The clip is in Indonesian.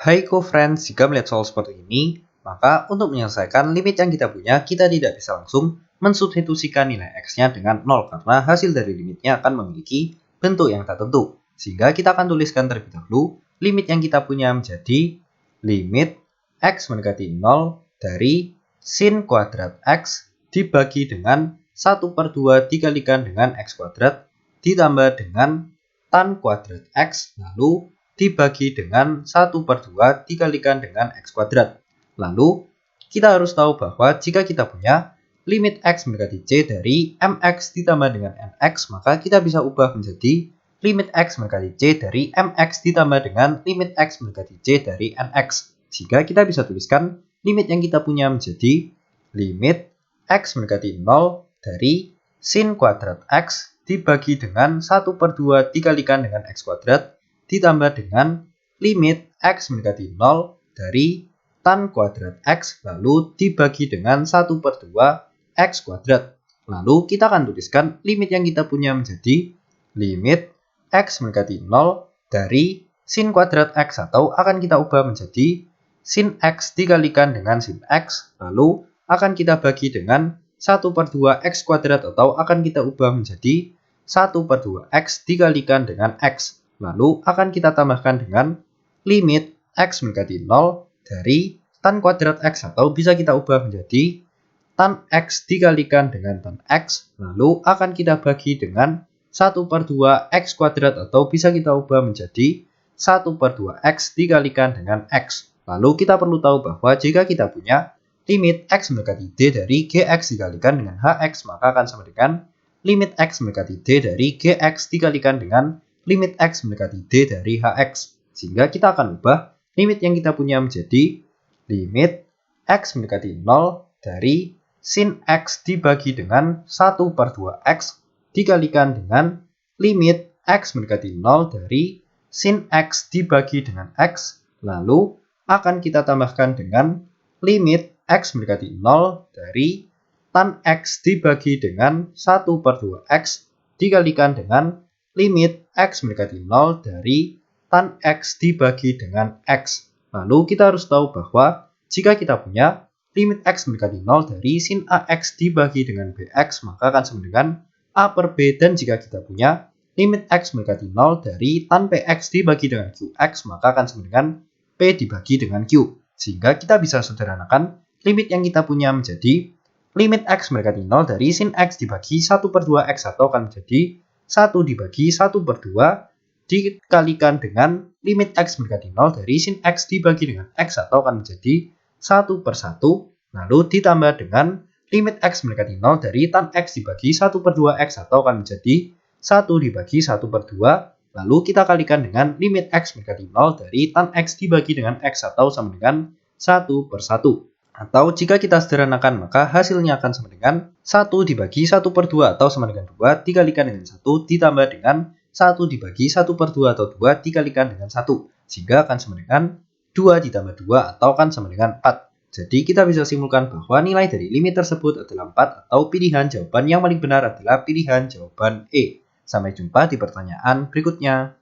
Hai co-friends, jika melihat soal seperti ini, maka untuk menyelesaikan limit yang kita punya, kita tidak bisa langsung mensubstitusikan nilai x-nya dengan 0 karena hasil dari limitnya akan memiliki bentuk yang tak tentu. Sehingga kita akan tuliskan terlebih dahulu limit yang kita punya menjadi limit x mendekati 0 dari sin kuadrat x dibagi dengan 1/2 dikalikan dengan x kuadrat ditambah dengan tan kuadrat x lalu dibagi dengan 1/2 dikalikan dengan x kuadrat. Lalu, kita harus tahu bahwa jika kita punya limit x mendekati c dari mx ditambah dengan nx, maka kita bisa ubah menjadi limit x mendekati c dari mx ditambah dengan limit x mendekati c dari nx. Sehingga kita bisa tuliskan limit yang kita punya menjadi limit x mendekati 0 dari sin kuadrat x dibagi dengan 1/2 dikalikan dengan x kuadrat ditambah dengan limit x mendekati 0 dari tan kuadrat x lalu dibagi dengan 1/2 x kuadrat. Lalu kita akan tuliskan limit yang kita punya menjadi limit x mendekati 0 dari sin kuadrat x atau akan kita ubah menjadi sin x dikalikan dengan sin x lalu akan kita bagi dengan 1/2 x kuadrat atau akan kita ubah menjadi 1/2 x dikalikan dengan x. Lalu akan kita tambahkan dengan limit x mendekati 0 dari tan kuadrat x atau bisa kita ubah menjadi tan x dikalikan dengan tan x. Lalu akan kita bagi dengan 1/2 x kuadrat atau bisa kita ubah menjadi 1/2 x dikalikan dengan x. Lalu kita perlu tahu bahwa jika kita punya limit x mendekati d dari gx dikalikan dengan hx, maka akan sama dengan limit x mendekati d dari gx dikalikan dengan limit x mendekati d dari hx. Sehingga kita akan ubah limit yang kita punya menjadi limit x mendekati 0 dari sin x dibagi dengan 1/2 x dikalikan dengan limit x mendekati 0 dari sin x dibagi dengan x. Lalu akan kita tambahkan dengan limit x mendekati 0 dari tan x dibagi dengan 1/2 x dikalikan dengan limit x mendekati 0 dari tan x dibagi dengan x. Lalu kita harus tahu bahwa jika kita punya limit x mendekati 0 dari sin ax dibagi dengan bx, maka akan sama dengan a per b. Dan jika kita punya limit x mendekati 0 dari tan px dibagi dengan qx, maka akan sama dengan p dibagi dengan q. Sehingga kita bisa sederhanakan limit yang kita punya menjadi limit x mendekati 0 dari sin x dibagi 1/2 x atau akan menjadi 1 dibagi 1/2 dikalikan dengan limit x mendekati 0 dari sin x dibagi dengan x atau akan menjadi 1/1 lalu ditambah dengan limit x mendekati 0 dari tan x dibagi 1/2 x atau akan menjadi 1 dibagi 1/2 lalu kita kalikan dengan limit x mendekati 0 dari tan x dibagi dengan x atau sama dengan 1/1. Atau jika kita sederhanakan maka hasilnya akan sama dengan 1 dibagi 1/2 atau sama dengan 2 dikalikan dengan 1 ditambah dengan 1 dibagi 1/2 atau 2 dikalikan dengan 1. Sehingga akan sama dengan 2 ditambah 2 atau akan sama dengan 4. Jadi kita bisa simpulkan bahwa nilai dari limit tersebut adalah 4 atau pilihan jawaban yang paling benar adalah pilihan jawaban E. Sampai jumpa di pertanyaan berikutnya.